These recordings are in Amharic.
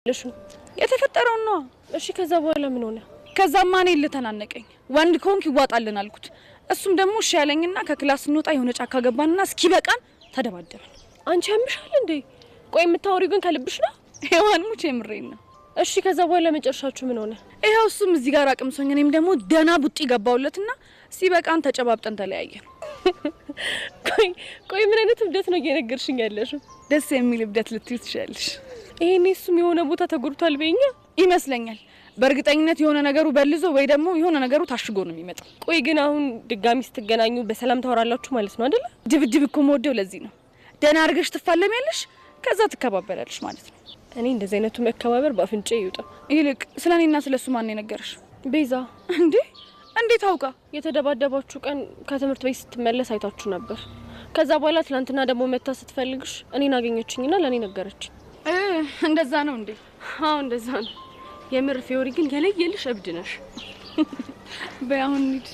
ለሹ የተፈጠረው ነው እሺ ከዛ በኋላ ምን ሆነ ከዛማ እኔ ልተናነቀኝ ወንድ ኮንክ ይዋጣልን አልኩት እሱም ደግሞ እሺ ያለኝና ከክላስ እንወጣ የሆነ ጫካ ገባንና እስኪ በቃን ተደባደብን አንቺ ያምሻል እንዴ ቆይ የምታወሪው ግን ከልብሽ ነው ሄዋን ሙቼ ምሬን ነው እሺ ከዛ በኋላ መጨረሻችሁ ምን ሆነ ይሄው እሱም እዚህ ጋር አቅምሶኝ እኔም ደግሞ ደና ቡጢ ገባውለትና ሲበቃን ተጨባብጠን ተለያየን ቆይ ምን አይነት እብደት ነው እየነገርሽኝ ያለሽው ደስ የሚል እብደት ልትይ ትችያለሽ ይሄኔ እሱም የሆነ ቦታ ተጎድቷል በእኛ ይመስለኛል በእርግጠኝነት የሆነ ነገሩ በልዞ ወይ ደግሞ የሆነ ነገሩ ታሽጎ ነው የሚመጣው ቆይ ግን አሁን ድጋሚ ስትገናኙ በሰላም ታወራላችሁ ማለት ነው አይደል ድብድብ እኮ መወደው ለዚህ ነው ደና አርገሽ ትፋለሚያለሽ ከዛ ትከባበራለሽ ማለት ነው እኔ እንደዚህ አይነቱ መከባበር ባፍንጬ ይውጣ ይልቅ ስለኔና ስለሱ ማን ነገርሽ ቤዛ እንዴት አውቃ የተደባደባችሁ ቀን ከትምህርት ቤት ስትመለስ አይታችሁ ነበር ከዛ በኋላ ትላንትና ደግሞ መታ ስትፈልግሽ እኔን አገኘችኝና ለኔ ነገረች እንደዛ ነው እንዴ አዎ እንደዛ ነው የምር ፊዮሪ ግን የለየልሽ እብድ ነሽ በአሁን ኒድ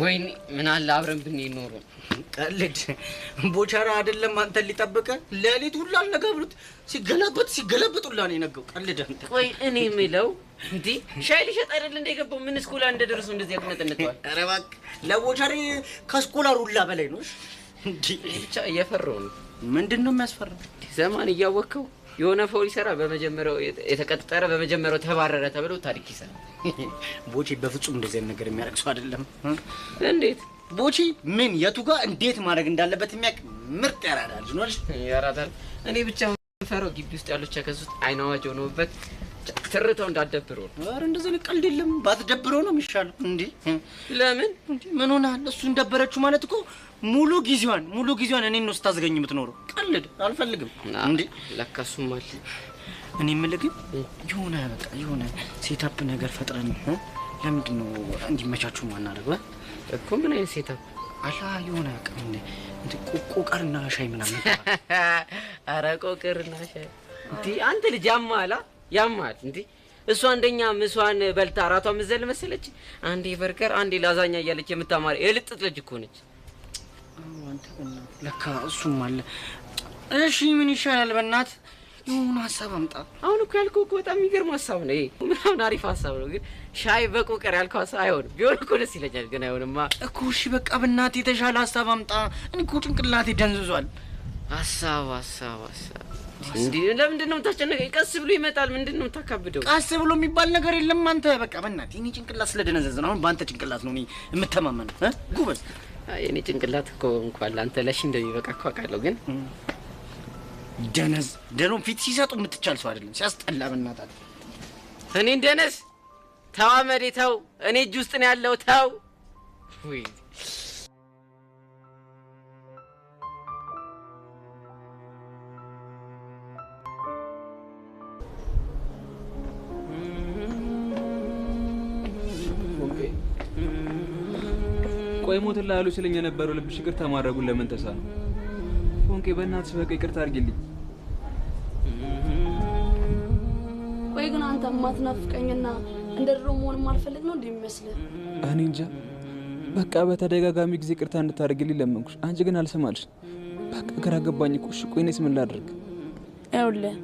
ወይኔ ምን አለ አብረን ብንኖር ቀልድ ቦቻራ አይደለም አንተ ሊጠብቀ ለሊት ሁሉ አልነጋብሩት ሲገለበጡላ ነው የነገው ቀልድ አንተ ቆይ እኔ ምለው እንዴ ሻይ ሊሸጥ አይደል እንደገባው ምን ስኩላ እንደደረሱ እንደዚህ ያቅነጥነጥዋል ኧረ እባክህ ለቦቻሪ ከስኮላር ሁላ በላይ ነው እንዴ ብቻ እየፈራው ነው ምንድነው የሚያስፈራው ዘማን እያወቀው የሆነ ፖሊሰራ በመጀመሪያው የተቀጠረ በመጀመሪያው ተባረረ ተብሎ ታሪክ ይሰራል ቦቼ በፍጹም እንደዚህ አይነት ነገር የሚያደርግ ሰው አይደለም እንዴት ቦቼ ምን የቱ ጋር እንዴት ማድረግ እንዳለበት የሚያውቅ ምርጥ ያራዳል ነው ያራዳል እኔ ብቻ ፈራው ግቢ ውስጥ ያለው ቸከሱት አይናዋጅ ሆኖበት ትርተው እንዳደብረው አረ እንደዚህ ቀልድ የለም ባትደብረው ነው የሚሻለው እንዴ ለምን ምን ሆናል እሱ እንደበረችው ማለት እኮ ሙሉ ጊዜዋን እኔን ነው ስታዝገኝ የምትኖረው ቀልድ አልፈልግም እንዴ ለካሱም አለ እኔ የምልህ የሆነ ሴታፕ ነገር ፈጥረን ለምንድን ነው እንዲመቻቹ ማናደርገው እኮ ምን አይነት ሴታፕ አላ የሆነ ቀን ቆቀርና ሻይ ምናምን አረ ቆቀርና ሻይ እንዴ አንተ ልጅ ያማል እንዴ እሷ አንደኛ ምሷን በልታ አራቷን መዘል መሰለች አንዴ በርገር አንዴ ላዛኛ እያለች የምታማር የልጥጥ ልጅ እኮ ነች አንተ ለካ እሱም አለ እሺ ምን ይሻላል በእናት የሆነ ሐሳብ አምጣ አሁን እኮ ያልከው እኮ በጣም የሚገርም ሐሳብ ነው ይሄ ምናምን አሪፍ ሐሳብ ነው ግን ሻይ በቆቀር ያልከው ሐሳብ አይሆንም ቢሆን እኮ ደስ ይለኛል ግን አይሆንማ እኮ እሺ በቃ በእናት የተሻለ ሐሳብ አምጣ እኔ እኮ ጭንቅላቴ ደንዝዟል ሐሳብ እንዴ ለምንድን ነው የምታስጨነቀኝ ቀስ ብሎ ይመጣል ምንድን ነው የምታካብደው ቀስ ብሎ የሚባል ነገር የለም አንተ በቃ በእናት እኔ ጭንቅላት ስለደነዘዘ ነው አሁን በአንተ ጭንቅላት ነው እኔ የምተማመነው ጉበዝ የኔ ጭንቅላት እኮ እንኳን አንተ ለሽ እንደሚበቃ እኮ አውቃለሁ ግን ደኖ ፊት ሲሰጡ የምትቻል ሰው አይደለም ሲያስጠላ በእናትህ እኔ ደነስ ተዋመዴ ተው እኔ እጅ ውስጥ ነው ያለው ተው ወይ ቆይ ሞትላ ያሉ ስለኛ ነበረው ልብሽ ይቅርታ ማድረጉን ለምን ተሳነ ፎንቄ በእናትሽ በቃ ይቅርታ አድርጊልኝ ቆይ ግን አንተ ማትናፍቀኝና እንደድሮ መሆንም አልፈልግ ነው እንደሚመስልህ እኔ እንጃ በቃ በተደጋጋሚ ጊዜ ይቅርታ እንድታደርጊልኝ ለመንኩሽ አንቺ ግን አልሰማልሽ በቃ ግራ ገባኝ እኮ እሺ ቆይ እኔስ ምን ላድርግ ይኸውልህ